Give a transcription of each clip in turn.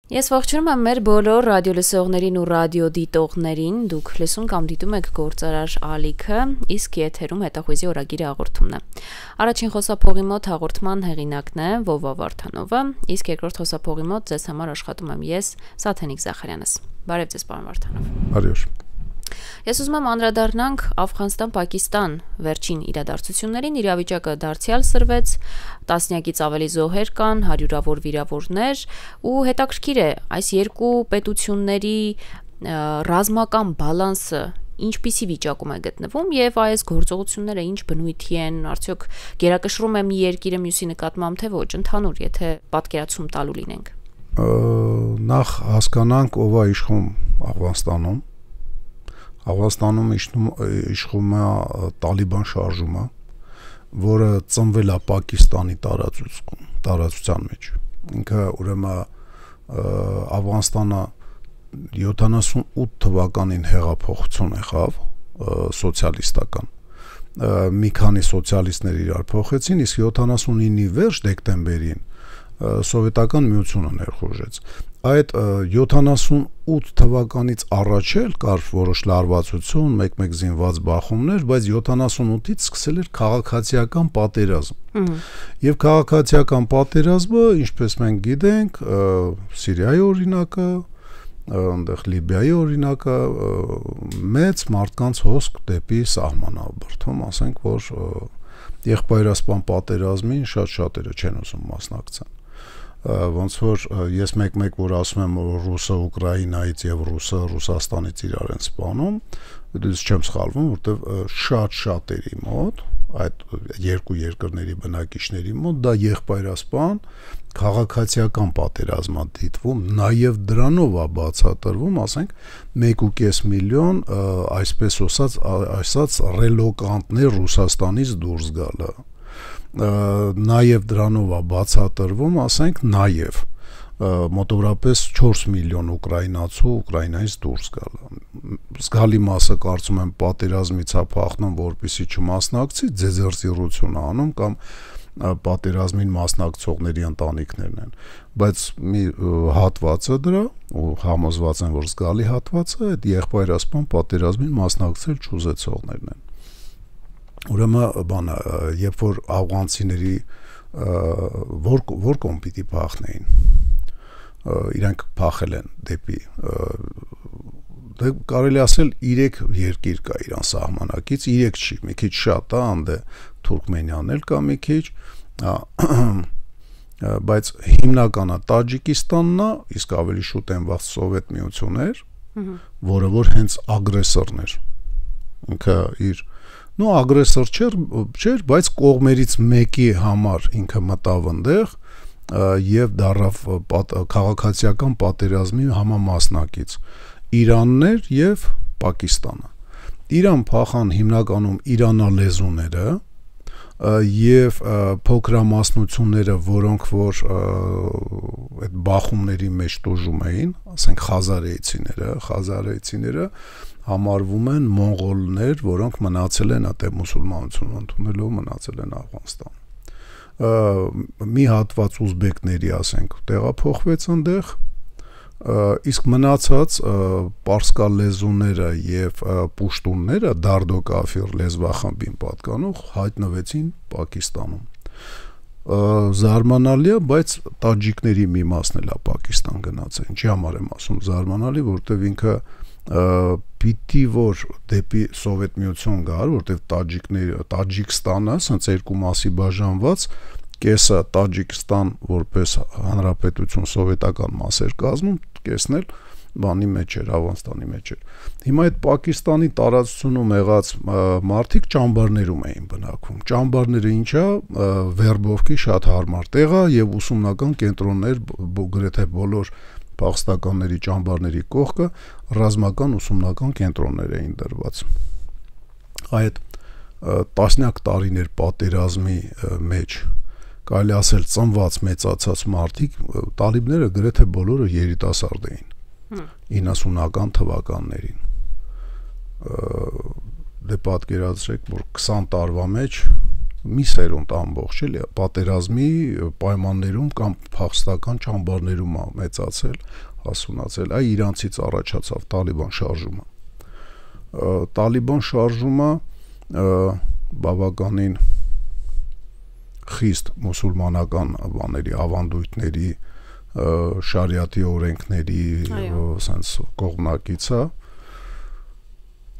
Ես ողջունում եմ մեր բոլոր ռադիոլսողներին ու ռադիոդիտողներին, դուք լսում կամ դիտում եք Գործարար ալիքը, իսկ եթերում հետախույզի օրագիրը հաղորդումն է։ Առաջին խոսափողի մոտ հաղորդման հեղինակն է Վովա Վարդանովը, իսկ երկրորդ խոսափողի մոտ ձեզ համար աշխատում եմ ես, Սաթենիկ Զախարյանս։ Բարև ձեզ, պարոն Վարդանով։ Բարև։ Ես ուզում եմ անդրադառնանք Աֆղանստան-Պակիստան վերջին իրադարձություններին, իրավիճակը դարձյալ սրվեց, տասնյակից ավելի զոհեր կան, հարյուրավոր վիրավորներ, ու հետաքրքիր է այս երկու պետությունների ռազմական բալանսը ինչպիսի վիճակում է գտնվում եւ այս գործողությունները ինչ բնույթի են, արդյոք գերակշռում է մի երկիրը մյուսի նկատմամբ թե ոչ, ընդհանուր, եթե պատկերացում տալու լինենք։ Նախ հասկանանք ով է իշխում Աֆղանստանում։ Աֆղանստանում իշխում է Տալիբան շարժումը, որը ծնվել է Պակիստանի տարածության մեջ։ Ինքը ուրեմն Աֆղանստանը 78 թվականին հեղափոխություն եղավ, սոցիալիստական։ Մի քանի սոցիալիստներ իրար փոխեցին, իսկ 79-ի վերջ դեկտեմբերին սովետական միությունը ներխուժեց։ Այդ 78 թվականից առաջ էլ կար որոշ լարվածություն, մեկ-մեկ զինված բախումներ, բայց 78-ից սկսել էր քաղաքացիական պատերազմ։ Եվ քաղաքացիական պատերազմը, ինչպես մենք գիտենք, Սիրիայի օրինակը, այնտեղ Լիբիայի օրինակը, մեծ մարդկանց հոսք դեպի սահմանաբրդում, ասենք, որ եղբայրասպան պատերազմին շատ-շատերը չեն ուզում մասնակցեն։ Ոնց որ ես մեկ-մեկ որ ասում եմ ռուսը Ուկրաինայից եւ ռուսը Ռուսաստանից իրար են սպանում, դից չեմ սխալվում, որտեվ շատ-շատերի մոտ այդ երկու երկրների բնակիչների մոտ դա եղբայրասպան քաղաքացիական պատերազմ է դիտվում, նաեւ դրանով է բացատրվում, ասենք 1.5 միլիոն այսպես ասած ռելոկանտներ Ռուսաստանից դուրս գալը, նաեւ դրանով է բացատրվում, ասենք նաեւ մոտավորապես 4 միլիոն ուկրաինացու Ուկրաինայից դուրս գալը։ Զգալի մասը կարծում եմ պատերազմից է փախնում, որպեսզի չմասնակցի, ձեզերտիրություն անում կամ պատերազմին մասնակցողների ընտանիքներն են, բայց մի հատվածը դրա ու համոզված եմ, որ զգալի հատվածը այդ եղբայրասպան պատերազմին մասնակցել չուզեցողներն են։ Ուրեմն երբ որ աֆղանցիների որ կողմ պիտի փախնեին, իրանք փախել են դեպի դե կարելի ասել 3 երկիր կա իրան սահմանակից, 3 չի, մի քիչ շատ է, անդե Թուրքմենիան էլ կա մի քիչ, բայց հիմնականը Տաջիկստանն է, իսկ ավելի շուտ են վաղ Սովետ միություններ, որը որ հենց ագրեսորն էր, ինքը իր ագրեսոր չէր, բայց կողմերից մեկի համար ինքը մտավ այնտեղ եւ դառավ քաղաքացիական պատերազմի համամասնակից Իրանն էր եւ Պակիստանը։ Իրան փախան հիմնականում իրանալեզուները եւ փոքրամասնությունները, որոնք որ այդ բախումների մեջ տուժում էին, ասենք խազարեիցիները համարվում են մոնղոլներ, որոնք մնացել են այդտեղ մուսուլմանություն ընդունելով մնացել են Աֆղանստանում։ Մի հատված ուզբեկների, ասենք, տեղափոխվեց այնտեղ, իսկ մնացած պարսկալ լեզուները եւ պուշտունները դարդոկաֆիր լեզվախմբին պատկանող հայտնվեցին Պակիստանում։ Զարմանալի է, բայց տաջիկների մի մասն էլ է Պակիստան գնացել։ Ինչի համար եմ ասում զարմանալի, որտեվ ինքը պիտի որ դեպի Սովետ միություն գար, որտեվ Տաջիկստանը ասենց երկու մասի բաժանված, կեսը Տաջիկստան որպես հանրապետություն սովետական մաս էր կազմում, կեսն էլ բանի մեջ էր, Աֆղանստանի մեջ էր։ Հիմա այդ Պակիստանի տարածությունում եղած մարդիկ ճամբարներում էին բնակվում։ Ճամբարները ինչա, Վերբովքի շատ հարմար տեղ է եւ ուսումնական կենտրոններ գրեթե բոլոր փախստականների ճամբարների կողքը ռազմական ուսումնական կենտրոններ էին դրված։ Այդ տասնյակ տարիներ պատերազմի մեջ կարելի ասել ծնված մեծացած մարդիկ, տալիբները գրեթե բոլորը երիտասարդ էին 90-ական թվականներին։ Դե պատկերացրեք, որ 20 տարվա մեջ մի սերունդ ամբողջ էլի պատերազմի պայմաններում կամ փախստական ճամբարներում է մեծացել, հասունացել, այ իրանցից առաջացավ Տալիբան շարժումը։ Տալիբան շարժումը բավականին խիստ մուսուլմանական բաների, ավանդույթների, շարիաթի օրենքների sense կողմնակից է։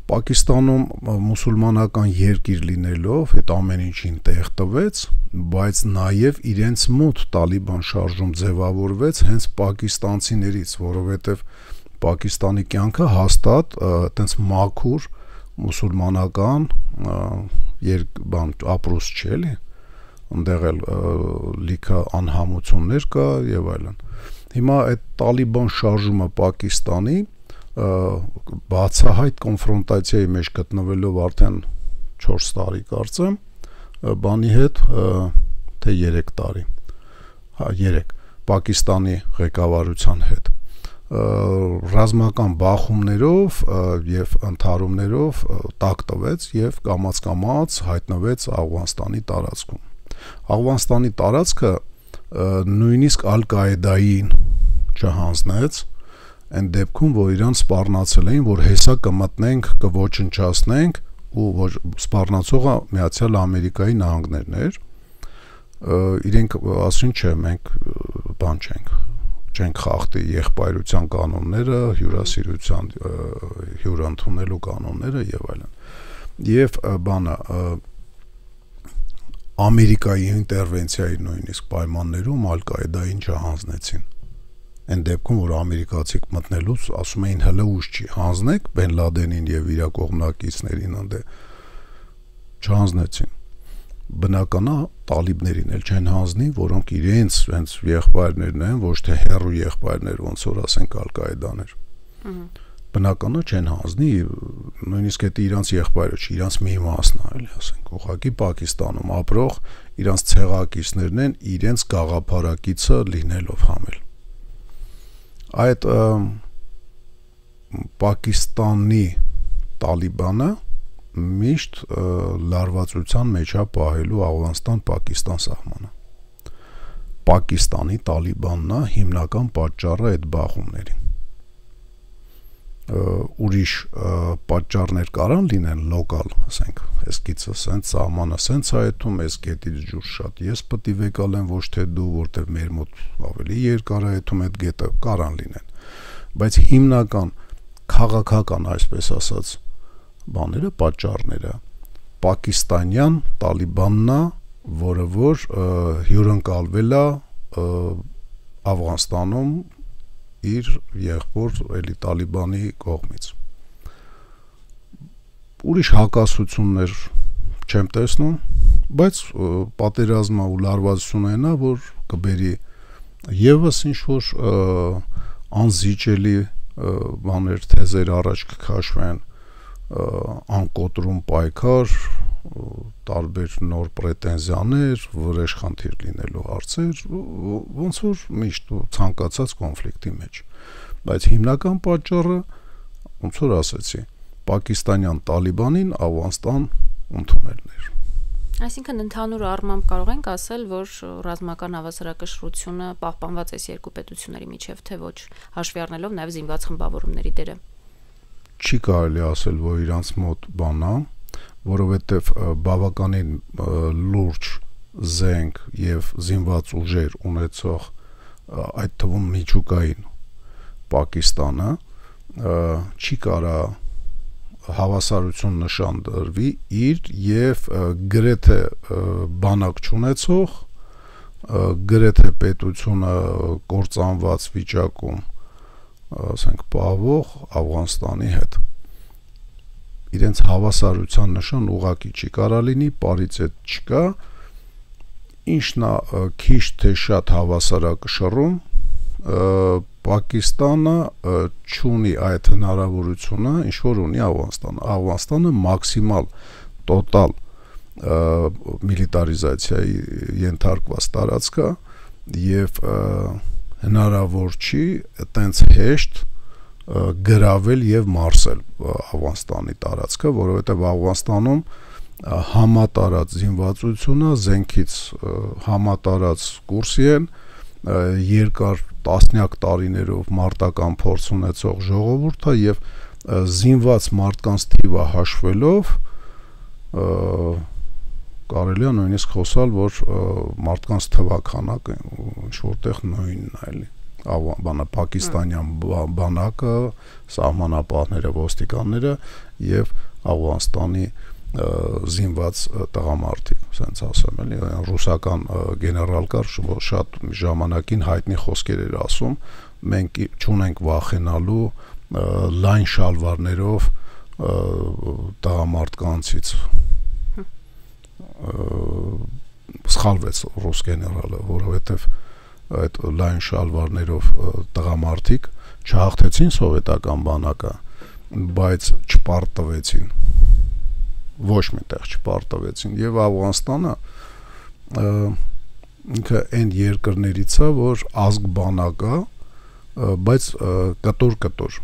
Պակիստանում մուսուլմանական երկիր լինելով այդ ամեն ինչին տեղ տվեց, բայց նաև իրենց մոտ Տալիբան շարժում ձևավորվեց հենց պակիստանցիներից, որովհետև Պակիստանի կյանքը հաստատ այտենց մաքուր մուսուլմանական ապրուս չէ, էլի, այնտեղ էլ լիքը անհամություններ կա եւ այլն։ Հիմա այդ Տալիբան շարժումը Պակիստանի բացահայտ կոնֆրոնտացիայի մեջ գտնվելով արդեն 4 տարի կարծեմ, բանի հետ, թե 3 տարի, 3, Պակիստանի ղեկավարության հետ, ռազմական բախումներով եւ ընդհարումներով տակ տվեց եւ կամաց-կամաց հայտնվեց Աֆղանստանի տարածքում։ Աֆղանստանի տարածքը նույնիսկ Ալ-Կաիդային չհանձնեց, այն դեպքում, որ իրան սպառնացել էին, որ հեսա կմտնենք, կոչնչացնենք, ու որ սպառնացողը Միացյալ Ամերիկայի Նահանգներն էր, իրենք ասին չէ, մենք բան չենք խախտի եղբայրության կանոնները, հյուրասիրության հյուրընդունելու կանոնները եւ այլն։ Եվ բանը Ամերիկայի ինտերվենցիայի նույնիսկ պայմաններում Ալ-Կաիդային չհանձնեցին։ Այն դեպքում, որ ամերիկացիք մտնելուց ասում էին հələ ուշ չի, հանձնեք Բեն Լադենին եւ իր կողմնակիցներին ընդ չհանձնեցին։ Բնական է տալիբներին էլ չեն հանձնի, որոնք իրենց հենց եղբայրներն են, ոչ թե հերրու եղբայրներ, ոնց որ ասենք Ալ-Կաիդան էր։ Բնական է չեն հանձնի, նույնիսկ այդ իրանց եղբայրը չի, իրանց մի մասն է, էլի ասենք, ուղղակի Պակիստանում ապրող իրանց ցեղակիցներն են, իրենց գաղափարակիցը լինելով համել։ Այդ Պակիստանի Տալիբանը միշտ լարվածության մեջ է պահելու Աֆղանստան-Պակիստան սահմանը։ Պակիստանի Տալիբանն է հիմնական պատճառը այդ բախումներին։ Ուրիշ պատճառներ կարան լինեն լոկալ, ասենք, այս գիծը սենց սահմանը սենց հայտում, այս գետից ջուր շատ ես պետք է վեկալեմ, ոչ թե դու, որտեվ մեր մոտ ավելի երկար է հայտում այդ գետը, կարան լինեն, բայց հիմնական քաղաքական, այսպես ասած, բաները, պատճառները պակիստանյան Տալիբանն է, որը որ հյուրընկալվել է Աֆղանստանում իր եղբոր էլի Տալիբանի կողմից։ Ուրիշ հակասություններ չեմ տեսնում, բայց պատերազմը ու լարվածությունը որ կբերի եւս ինչ-որ անզիջելի բաներ, թեզեր առաջ կքաշվեն, անկոտրում պայքար, տարբեր նոր պրետենզիաներ, վրեժխնդիր լինելու հարցեր, ոնց որ միշտ ցանկացած կոնֆլիկտի մեջ։ Բայց հիմնական պատճառը, ոնց որ ասեցի, պակիստանյան Տալիբանին Աֆղանստան ընդունելն էր։ Այսինքն ընդհանուր առմամբ կարող ենք ասել, որ ռազմական հավասարակշռությունը պահպանված է երկու պետությունների միջև, թե ոչ, հաշվի առնելով նաև զինված խմբավորումների դերը։ Չի կարելի ասել, որ իրանց մոտ բան է, որովհետև բավականին լուրջ զենք եւ զինված ուժեր ունեցող այդ թվում միջուկային Պակիստանը չի կարա հավասարություն նշան դրվի իր եւ գրեթե բանակ չունեցող, գրեթե պետությունը կործանված վիճակում, ասենք, պահվող Աֆղանստանի հետ։ Իրենց հավասարության նշան ուղղակի չի կարա լինի, պարիցետ չկա, ինչն է քիչ թե շատ հավասարակշռում, Պակիստանը չունի այդ հնարավորությունը, ինչ որ ունի Աֆղանստանը։ Աֆղանստանը մաքսիմալ տոտալ միլիտարիզացիայի ենթարկված տարածք է եւ հնարավոր չի այտենց հեշտ գրավել եւ մարսել Աֆղանստանի տարածքը, որովհետեւ Աֆղանստանում համատարած զինվածությունը, զենքից համատարած կուրսի են, երկար տասնյակ տարիներով մարտական փորձ ունեցող ժողովուրդը եւ զինված մարդկանց թիվը հաշվելով կարելի է նույնիսկ խոսալ, որ մարդկանց թվականակը ինչ որտեղ նույնն է, էլի Պակիստանյան բանակը, սահմանապահները, ոստիկանները եւ Աֆղանստանի զինված տղամարդիկ, ասենց ասեմ, էլի ռուսական գեներալ կար, շատ ժամանակին հայտնի խոսքեր էր ասում, մենք չունենք վախենալու լայն շալվարներով տղամարդկանցից սխալվեց ռուս գեներալը, որովհետեւ այդ լայն շալվարներով տղամարդիկ չհաղթեցին սովետական բանակը, բայց չպարտվեցին, ոչ միտեղ չպարտվեցին եւ Աֆղանստանը ինքը այն երկրներից է, որ ազգ բանակը, բայց կտոր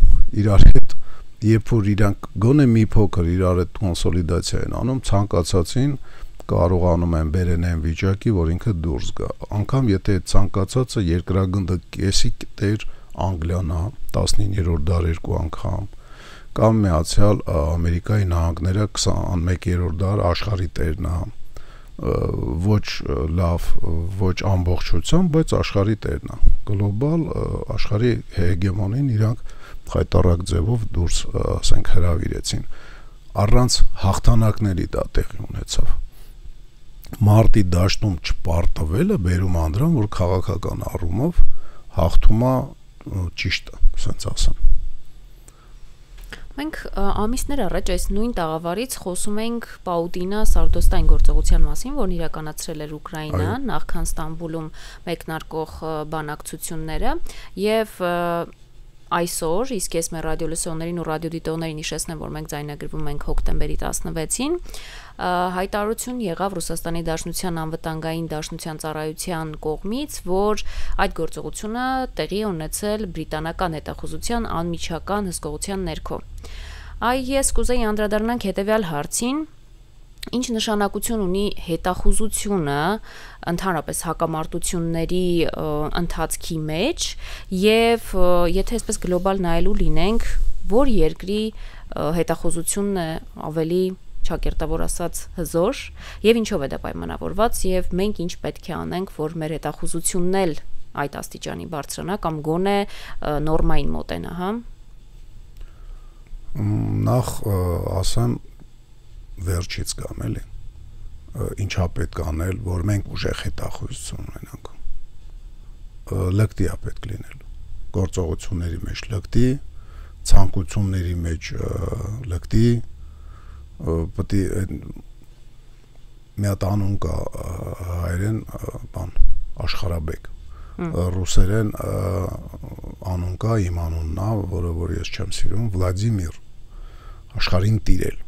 իրար հետ, երբ որ իրանք գոնե մի փոքր իրար հետ կոնսոլիդացիա են անում, ցանկացածին կարողանում են բերեն այն վիճակի, որ ինքը դուրս գա։ Անկամ եթե ցանկացածը երկրագնդը կեսի տեր Անգլիան է 19-րդ դար 2 անգամ, կամ Միացյալ Ամերիկայի Նահանգները 21-րդ դար աշխարհի տերն է, ոչ լավ, ոչ ամբողջությամբ, բայց աշխարհի տերն է։ Գլոբալ աշխարհի հեգեմոնին իրանք խայտարակ ձևով դուրս, ասենք, հրավիրեցին։ Առանց հաղթանակների դա տեղի ունեցավ։ Մարտի դաշտում չպարտվելը բերում անդրան, որ քաղաքական առումով հաղթումա ճիշտ է, ասենց ասեմ։ Մենք ամիսներ առաջ այս նույն տաղավարից խոսում ենք Պաուտինա-Սարդոստային գործողության մասին, որն իրականացրել էր Ուկրաինան, նախքան Ստամբուլում մեկնարկող բանակցությունները, եւ այսօր, իսկ ես մեր ռադիոլսողներին ու ռադիոդիտողներին հիշեցնեմ, որ մենք ձայնագրվում ենք հոկտեմբերի 16-ին, հայտարարություն եղավ Ռուսաստանի Դաշնության անվտանգային դաշնության ծառայության կողմից, որ այդ գործողությունը տեղի է ունեցել բրիտանական հետախուզության անմիջական հսկողության ներքո։ Ես կուզեի անդրադառնանք հետևյալ հարցին. ինչ նշանակություն ունի հետախուզությունը ընդհանրապես հակամարտությունների ընթացքի մեջ եւ եթե այսպես գլոբալ նայելու լինենք, որ երկրի հետախուզությունն է ավելի ճակերտավոր ասած հզոր եւ ինչով է դա պայմանավորված եւ մենք ինչ պետք է անենք, որ մեր հետախուզությունն էլ այդ աստիճանի բարձրանա կամ գոնե նորմային մոտենա, հա։ Նախ ասեմ վերջից կամ էլի ինչա պետք անել, որ մենք ուժեղ հետախուզություն ունենանք։ Լկտի է պետք լինել գործողությունների մեջ, լկտի ցանկությունների մեջ, լկտի պետք է մի հատ անուն կա հայերեն բան աշխարհաբեկ, ռուսերեն անուն կա, իմ անունն է, որը ես չեմ սիրում, Վլադիմիր, աշխարհին տիրել,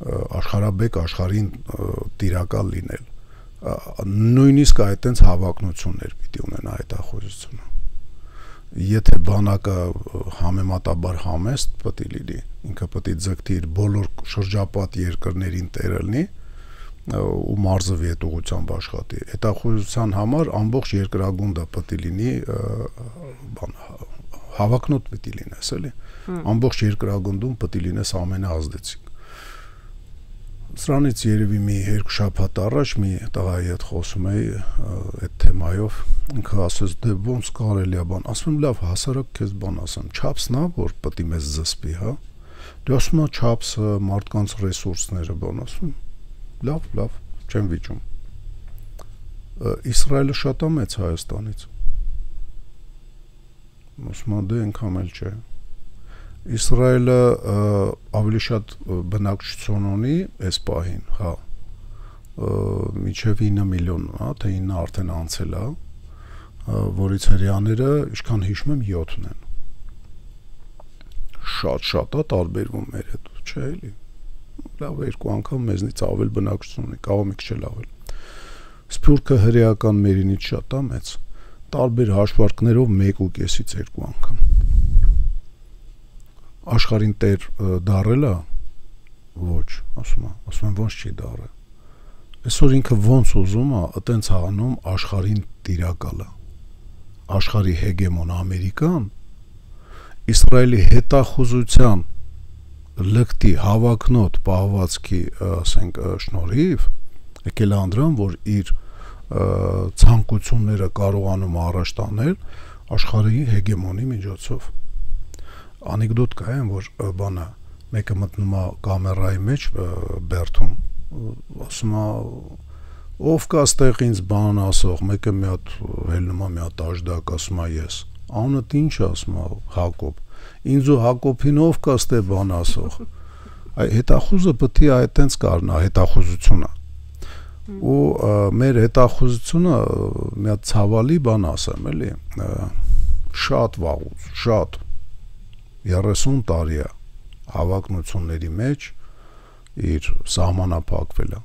աշխարհաբեկ, աշխարհին տիրակալ լինել, նույնիսկ այդտենց հավակնություններ պիտի ունենա հետախուզությունը։ Եթե բանակը համեմատաբար համեստ պետք է լինի, ինքը պետք է ձգտի իր բոլոր շրջապատ երկրներին տերը լինի ու մարզը վետուղությամբ աշխատի։ Հետախուզության համար ամբողջ երկրագունդը պետք է լինի հավակնոտ պետք է լինես, էլի։ Ամբողջ երկրագնդում պետք է լինես ամենաազդեցիկ։ Սրանից երևի մի 2 շաբաթ առաջ մի տղայի հետ խոսում էի այդ թեմայով, ինքը ասեց, դե ոնց կարելի է բան, ասում եմ, լավ, հասարակ քեզ բան ասեմ, չափսն է, որ պետք է մեզ զսպի, հա։ Դե ասում եմ, չափսը, մարդկանց ռեսուրսները, բան ասում, լավ, չեմ վիճում։ Իսրայելը շատ է մեծ Հայաստանից։ Ասում եմ, դե այնքան էլ չէ։ Իսրայելը ավելի շատ բնակչություն ունի այս պահին, հա, մինչև 9 միլիոն, հա, թե 9 արդեն անցել է, որից հրեաները, ինչքան հիշում եմ, 7-ն են։ Շատ է տարբերվում մեր հետ, չէ՞ էլի։ Լավ, 2 անգամ մեզնից ավել բնակչություն ունի, կարող մի քիչ էլ ավել։ Սփյուռքը հրեական մերինից շատ է մեծ, տարբեր հաշվարկներով 1.5-ից 2 անգամ։ Աշխարհին տեր դարելա Ոչ, ասում եմ ոնց չի դարը։ Այսօր ինքը ոնց ուզում է, այտենց անում աշխարհին տիրակալը։ Աշխարհի հեգեմոն Ամերիկան Իսրայելի հետախուզության լկտի հավակնոտ պահվածքի, ասենք, շնորհիվ եկել անդրան, որ իր ցանկությունները կարողանում առաջ տանել աշխարհի հեգեմոնի միջոցով։ Անեկդոտ կա, որ բանը մեկը մտնում է կամերայի մեջ բերթում, ասում է ով կա ստեղ ինձ բան ասող, մեկը մի հատ հելնում է մի հատ աժդակ, ասում է ես։ Անունդ ինչ է, ասում է Հակոբ։ Ինձ ու Հակոբին ով կա ստեղ բան ասող։ Այդ հետախուզը պետք է այտենց կարնա, հետախուզությունը։ Ու մեր հետախուզությունը մի հատ ցավալի բան ասեմ, էլի, շատ վաղուց, շատ 30 տարի է հավակնությունների մեջ իր սահմանափակվել է։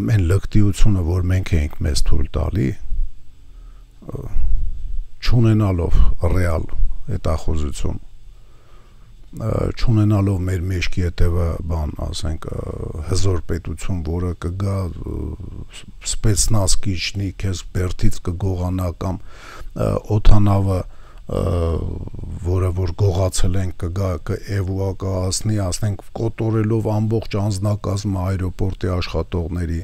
Մեն լկտիությունը, որ մենք ենք մեզ թույլ տալի, չունենալով ռեալ հետախուզություն, չունենալով մեր մեջքի հետևը բան, ասենք, հզոր պետություն, որը կգա սպեցնազ կիջնի, քեզ բերթից կգողանա կամ օթանավը, որը որ գողացել ենք կգա կէվուակացնի, ասենք կոտորելով ամբողջ անձնակազմը այրոպորտի աշխատողների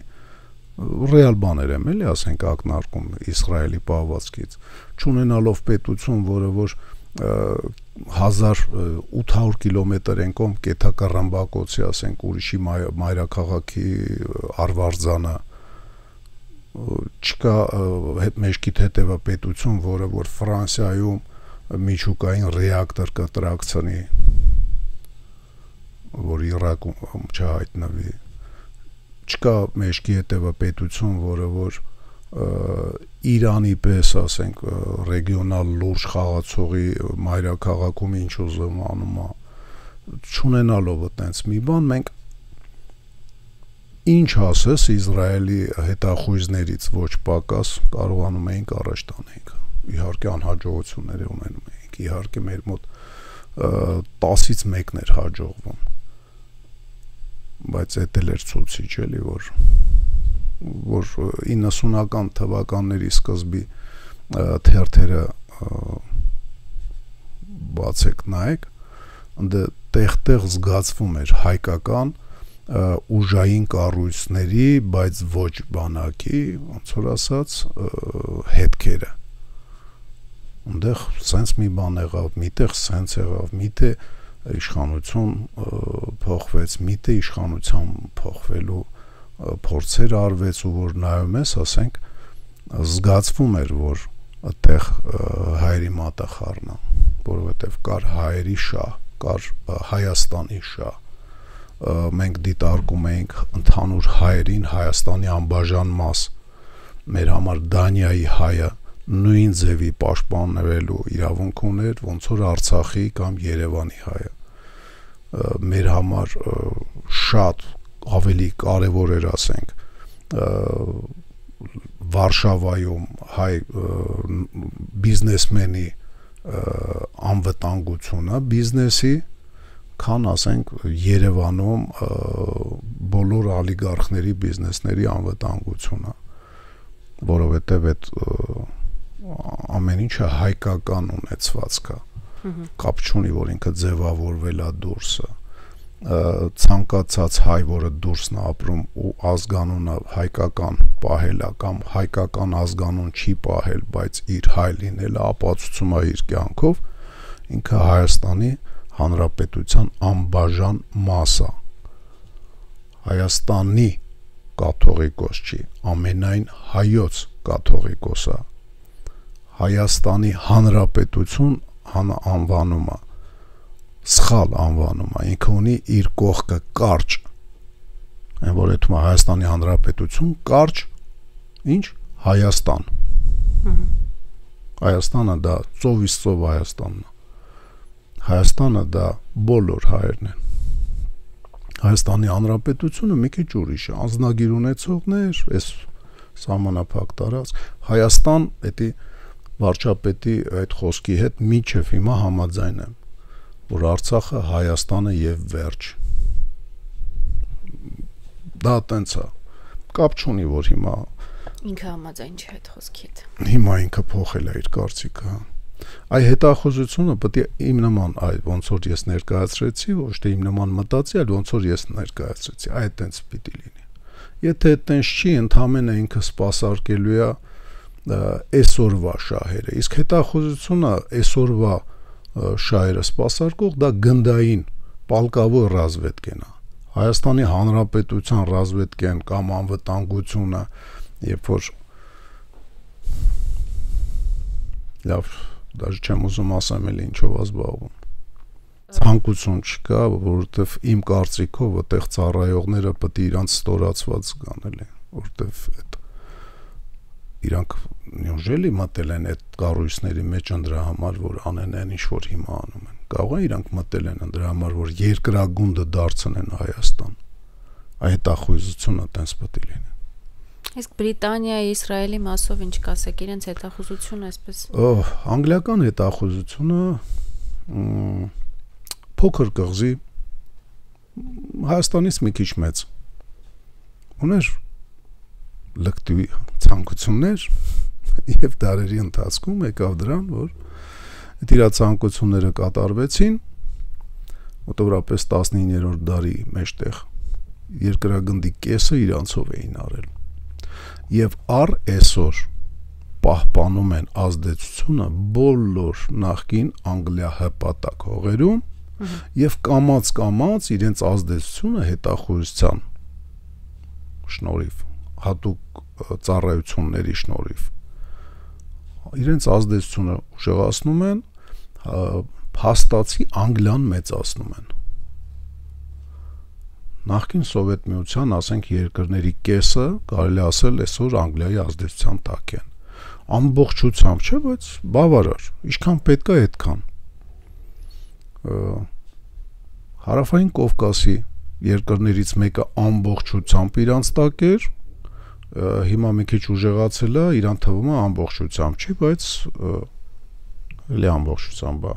ռեալ բաներ եմ, էլի, ասենք ակնարկում Իսրայելի պահվածքից, չունենալով պետություն, որը որ 1800 կիլոմետր են կողմ կեթակառամբակոցի, ասենք ուրիշի մայրաքաղաքի արվարձանը, չկա մեջքիդ հետևը պետություն, որը որ Ֆրանսիայում միջուկային ռեակտոր կտրակցնի, որ Իրաքում չհայտնվի, չկա մեջքի հետևը պետություն, որը որ Իրանի պես, ասենք, ռեգիոնալ լուրջ խաղացողի մայրաքաղաքում ինչ ուզում անում է, չունենալով այտենց մի բան, մենք ինչ ասես Իսրայելի հետախույզներից ոչ պակաս կարողանում էինք առաջ տանենք։ Իհարկե անհաջողություններ ունենում էինք, իհարկե մեր մոտ 10-ից մեկն էր հաջողվում, բայց էդ էլ էր ցույցիչ, էլի, որ 90-ական թվականների սկզբի թերթերը բացեք նայեք, ընդ տեղ-տեղ զգացվում էր հայկական ուժային կառույցների, բայց ոչ բանակի, ոնց որ ասած, հետքերը։ Ունդեղ սենց մի բան եղավ, միտեղ սենց եղավ, միտե իշխանություն փոխվեց, միտե իշխանության փոխվելու փորձեր արվեց ու որ նայում ես, ասենք, զգացվում էր, որ այդտեղ հայերի մատը խառնա, որովհետև կար հայերի շահ, կար Հայաստանի շահ, մենք դիտարկում էինք ընդհանուր հայերին Հայաստանի անբաժան մաս, մեր համար Դանիայի հայը նույն ձևի պաշտպանվելու իրավունք ուներ, ոնց որ Արցախի կամ Երևանի հայը, մեր համար շատ ավելի կարևոր էր, ասենք, Վարշավայում հայ բիզնեսմենի անվտանգությունը, բիզնեսի, քան, ասենք, Երևանում բոլոր ալիգարխների բիզնեսների անվտանգությունը, որովհետև այդ ամեն ինչը հայկական ունեցվածք է, կապ չունի, որ ինքը ձևավորվել է դուրսը, ցանկացած հայ, որը դուրսն է ապրում ու ազգանունը հայկական պահել է կամ հայկական ազգանուն չի պահել, բայց իր հայ լինելը ապացուցում է իր կյանքով, ինքը Հայաստանի Հանրապետության անբաժան մաս է, Հայաստանի կաթողիկոս չի, ամենայն հայոց կաթողիկոսը, Հայաստանի Հանրապետություն անվանումը, սխալ անվանումը, ինքը ունի իր կողքը կարճ, այն որ էթում է Հայաստանի Հանրապետություն, կարճ, ինչ, Հայաստան, Հայաստանը դա ծովից ծով Հայաստանն է, Հայաստանը դա բոլոր հայերն են, Հայաստանի Հանրապետությունը մի քիչ ուրիշ է, անձնագիր ունեցողներ, այս սահմանափակ տարածք, Հայաստան, էդի վարչապետի այդ խոսքի հետ միջև հիմա համաձայն եմ, որ Արցախը Հայաստանը եւ վերջ։ Դա տենց է։ Կապ չունի, որ հիմա ինքը համաձայն չէ այդ խոսքի հետ։ Հիմա ինքը փոխել է իր կարծիքը։ Այ հետախուզությունը պետք է իմ նման, ոնց որ ես ներկայացրեցի, ոչ թե իմ նման մտածի, այլ ոնց որ ես ներկայացրեցի, այդ տենց պիտի լինի։ Եթե այդտենց չի, ընդհանրապես ինքը սպասարկելու է այսօրվա շահերը։ Իսկ հետախուզությունը այսօրվա շահերը սպասարկող դա գնդային պալկավոր ռազմետկեն է։ Հայաստանի Հանրապետության ռազմետկեն կամ անվտանգությունը, երբ որ լավ, դաժե չեմ ուզում ասեմ էլ ինչով ազբաղվում։ Ցանկություն չկա, որովհետև իմ կարծիքով այդտեղ ծառայողները պետք է իրանց ստորացված զգան էլի, որովհետև այդ իրանք նյոժելի մտել են այդ կառույցների մեջ դրա համար, որ անեն այն ինչ որ հիմա անում են։ Կարող է իրանք մտել են դրա համար, որ երկրագունդը դարձնեն Հայաստան։ Այդ հետախուզությունը տենց պետք է լինի։ Իսկ Բրիտանիայի, Իսրայելի մասով ինչ կասեք, իրենց հետախուզությունը այսպես։ Անգլիական հետախուզությունը փոքր կղզի Հայաստանից մի քիչ մեծ ուներ լկտի ցանկություններ եւ դարերի ընթացքում եկավ դրան, որ այդ իր ցանկությունները կատարվեցին մոտավորապես 19-րդ դարի մեջտեղ երկրագնդի կեսը իրանցով էին արել եւ առ այսօր պահպանում են ազդեցությունը բոլոր նախկին Անգլիա հպատակ հողերում եւ կամած իրենց ազդեցությունը հետախուզության շնորհիվ հատուկ ծառայությունների շնորհիվ իրենց ազդեցությունը ուժեղացնում են, փաստացի Անգլիան մեծացնում են։ Նախկին Սովետ միության, ասենք, երկրների կեսը կարելի ասել այսօր Անգլիայի ազդեցության տակ են։ Ամբողջությամբ չէ, բայց բավարար, ինչքան պետք է այդքան։ Հարավային Կովկասի երկրներից մեկը ամբողջությամբ իրանց տակ էր, հիմա մի քիչ ուժեղացել է, իրան թվում է ամբողջությամբ չի, բայց էլի ամբողջությամբ է։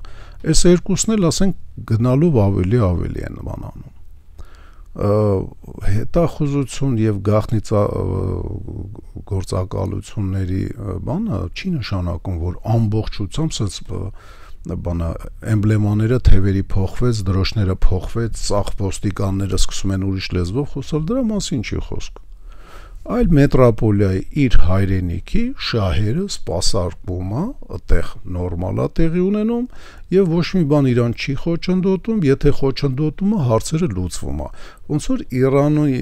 Այս երկուսն էլ ասենք գնալով ավելի են նմանանում։ Հետախուզություն եւ գաղտնի գործակալությունների բանը չի նշանակում, որ ամբողջությամբ սենց բանը էմբլեմաները թևերի փոխվեց, դրոշները փոխվեց, սաղ ոստիկանները սկսում են ուրիշ լեզվով խոսալ, դրա մասին չի խոսք։ Այլ մետրոպոլիայի իր հայրենիքի շահերը սպասարկվում է, այդտեղ նորմալ է տեղի ունենում եւ ոչ մի բան իրան չի խոչընդոտում, եթե խոչընդոտում է, հարցերը լուծվում է։ Ոնց որ Իրանի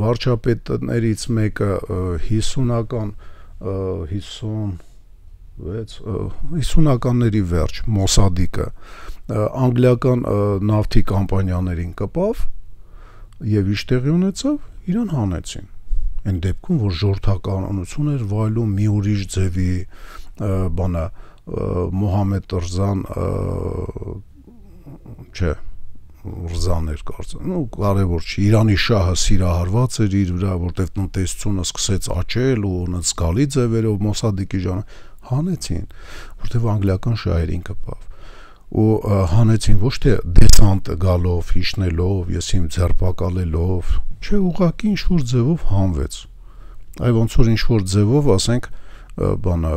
վարչապետներից մեկը 50-ականների վերջ Մոսադիկը անգլիական նավթի կամպանիաներին կպավ եւ իշտեղի ունեցավ, իրան հանեցին։ Այն դեպքում, որ ժողովրդականություն էր վայելում մի ուրիշ ձևի բանը Մոհամեդ Ռզան չէ Ռզան էր կարծեմ, կարևոր չի, Իրանի շահը սիրահարված էր իր վրա, որտեղ տնտեսությունը սկսեց աճել ու զգալի ձևերով Մոսադիկի ժանը հանեցին, որտեղ անգլիական շահերին կպավ ու հանեցին ոչ թե դեսանտ գալով, հիշնելով, ես իմ ձերբակալելով, չէ, ուղղակի ինչ-որ ձևով հանվեց։ Այ ոնց որ ինչ-որ ձևով, ասենք, բանը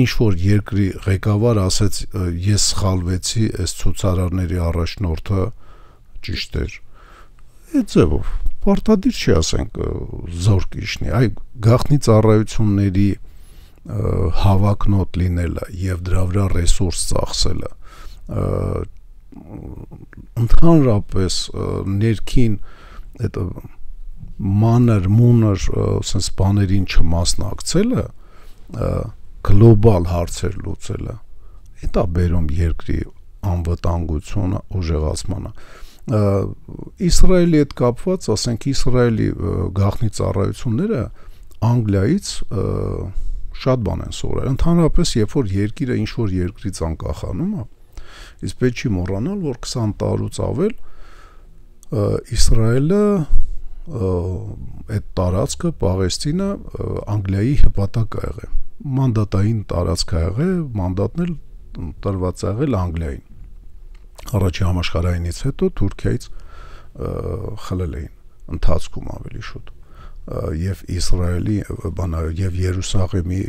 ինչ-որ երկրի ղեկավար ասեց, ես սխալվեցի, այս ցուցարարների առաջնորդը ճիշտ էր։ Այդ ձևով պարտադիր չի, ասենք, զորք իշնի, այ գաղտնի ծառայությունների հավակնոտ լինելը եւ դրա վրա ռեսուրս ծախսելը ընդհանրապես ներքին այդ մանր sense բաներին չմասնակցելը գլոբալ հարցեր լուծելը դա բերում երկրի անվտանգությունը ուժեղացմանը Իսրայելի հետ կապված ասենք Իսրայելի գաղտնի ծառայությունները Անգլիայից շատ բան են սովորել ընդհանրապես երբ որ երկիրը ինչ որ երկրից անկախանում է իսկ պետք չի մոռանալ որ 20 տարուց ավել Իսրայելը այդ տարածքը Պաղեստինը Անգլիայի հպատակ է եղել մանդատային տարածք է եղել մանդատն էլ տրված է եղել Անգլիային առաջի համաշխարհայինից հետո Թուրքիայից խլել էին ընթացքում ավելի շուտ եւ Իսրայելի եւ Երուսաղեմի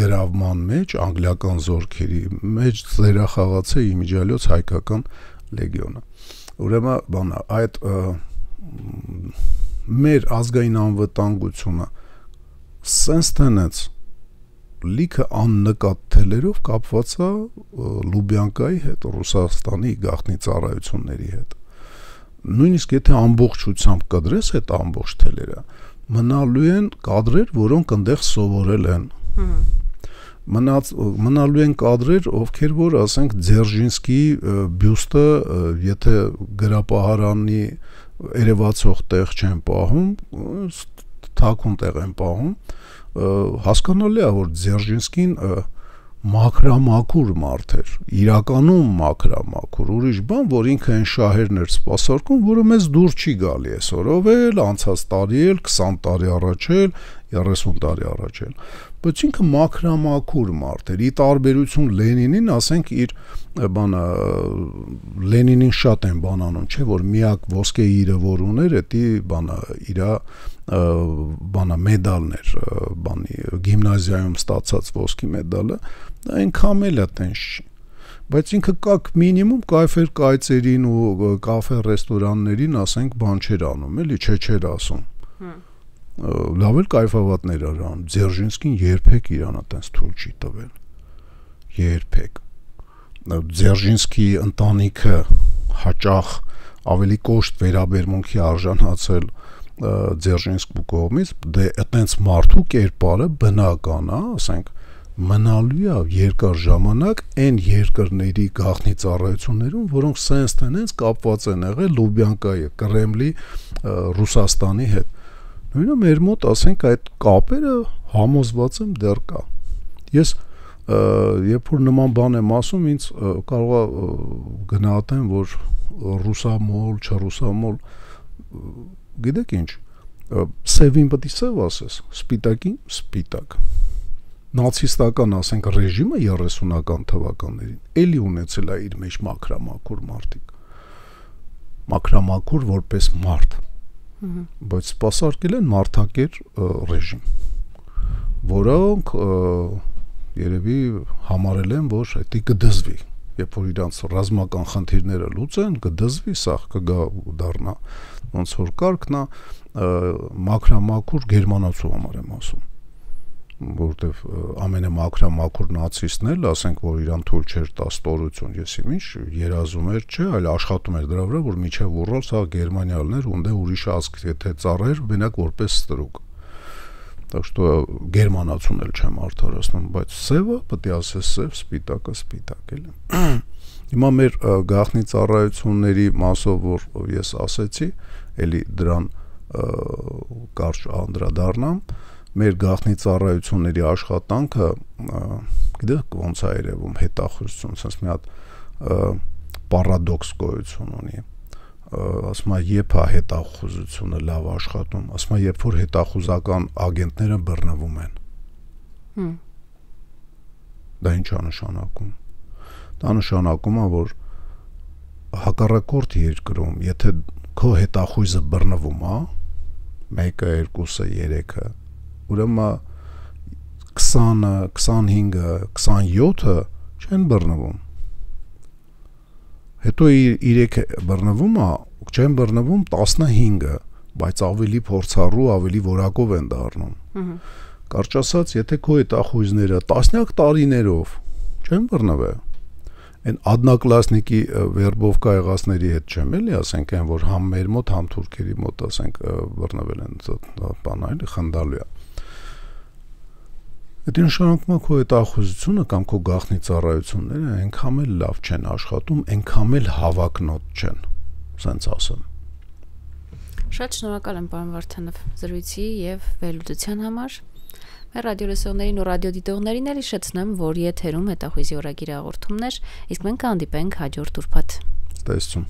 գրավման մեջ անգլիական զորքերի մեջ ծերախաղացե իմիջիալոց հայկական լեգիոնը ուրեմն այդ մեր ազգային անվտանգությունը sense տնեց լիքը աննկատ թելերով կապված է Լուբյանկայի հետ, Ռուսաստանի գաղտնի ծառայությունների հետ։ Նույնիսկ եթե ամբողջությամբ կդրես այդ ամբողջ թելերը, մնալու են կադրեր, որոնք այնտեղ սովորել են։ Մնալու են կադրեր, ովքեր որ, ասենք, Ձերժինսկի բյուստը, եթե գրապահարանի երևացող տեղ չեն պահում, թաքուն տեղ են պահում, հասկանալի է, որ Ձերժինսկին մաքրամաքուր մարդ էր, իրականում մաքրամաքուր, ուրիշ բան, որ ինքը այն շահերն էր սպասարկում, որը մեզ դուր չի գալի այսօրով էլ, անցած տարի էլ, 20 տարի առաջ էլ, 30 տարի առաջ էլ, բայց ինքը մաքրամաքուր մարդ էր, ի տարբերություն Լենինին, ասենք իր բանը Լենինին շատ են բանանում, չէ, որ միակ ոսկե իրը որ ուներ, դա բանը իրա բանը մեդալներ, բանի գիմնազիայում ստացած ոսկի մեդալը, այնքան էլ է տենց չի, բայց ինքը կակ մինիմում կայֆեր կայցերին ու կաֆե ռեստորաններին, ասենք, բան չէր անում, էլի չէր ասում։ Լավ էլ կայֆավատներ էր անում, Ձերժինսկին երբեք իրան այտենց թույլ չի տվել, երբեք։ Ձերժինսկի ընտանիքը հաճախ ավելի կոշտ վերաբերմունքի արժանացել Ձերժինսկու կողմից, դե այտենց մարդու կերպարը բնական է, ասենք, մնալու է երկար ժամանակ այն երկրների գաղտնի ծառայություններում, որոնք սենց տենենց կապված են եղել Լուբյանկայի, Կրեմլի, Ռուսաստանի հետ։ Նույնը մեր մոտ, ասենք, այդ կապերը համոզված եմ դեռ կա։ Ես երբ որ նման բան եմ ասում, ինձ կարող է գնահատեն, որ ռուսամոլ, չռուսամոլ, գիտեք ինչ, սևին պետք է սև ասես, սպիտակին սպիտակ։ Նացիստական, ասենք, ռեժիմը 30-ական թվականներին էլի ունեցել է իր մեջ մաքրամաքուր մարդիկ։ Մաքրամաքուր որպես մարդ։ Բայց սպասարկել են մարդակեր ռեժիմ, որոնք երևի համարել են, որ դա կդզվի, երբ որ իրանց ռազմական խնդիրները լուծեն, կդզվի, սաղ կգա դառնա ոնց որ կարգն է, մաքրամաքուր գերմանացու համար եմ ասում, որտեվ ամենամաքրամաքուր նացիստն էլ, ասենք, որ իրան թույլ չէր տա ստորություն, ես իմիջ երազում էր, չէ, այլ աշխատում էր դրա վրա, որ միջև ուռալ սա Գերմանիալն էր, ունդ է ուրիշ ազգ, եթե ծառայեր, մենակ որպես ստրուկ։ Так что գերմանացուն էլ չեմ արդարացնում, բայց սևը պետք է ասես սև, սպիտակը սպիտակ էլ։ Հիմա մեր գաղտնի ծառայությունների մասով, որ ես ասեցի, էլի դրան կարճ անդրադառնամ, մեր գաղտնի ծառայությունների աշխատանքը, գիտեք ոնց է երևում հետախուզություն, sense մի հատ պարադոքս գոյություն ունի։ Ասում է, երբ է հետախուզությունը լավ աշխատում, ասում է, երբ որ հետախուզական ագենտները բռնվում են։ Դա ինչ է նշանակում։ Դա նշանակում է, որ հակառակորդ երկրում, եթե քո հետախույզը բռնվում է, 1-ը, 2-ը, 3-ը, ուրեմն 20-ը, 25-ը, 27-ը չեն բռնվում։ Հետո 3 բռնվում է, չեն բռնվում 15-ը, բայց ավելի փորձառու, ավելի որակով են դառնում։ Կարճ ասած, եթե քո հետախույզները տասնյակ տարիներով չեն բռնվել, այն ադնակլասնիկի վերբովկա եղածների հետ չեմ էլի, ասենք այն, որ համ մեր մոտ, համ թուրքերի մոտ, ասենք, բռնվել են, բանային խնդալու է։ Դա նշանակում է քո հետախուզությունը կամ քո գաղտնի ծառայությունները այնքան էլ լավ չեն աշխատում, այնքան էլ հավակնոտ չեն, ասենց ասեմ։ Շատ շնորհակալ եմ, պարոն Վարդանով, զրույցի եւ վերլուծության համար։ Մեր ռադիոլսողներին ու ռադիոդիտողներին էլ հիշեցնեմ, որ եթերում հետախույզի օրագիր հաղորդումներ, իսկ մենք կհանդիպենք հաջորդ ուրբաթ։ Տեսություն։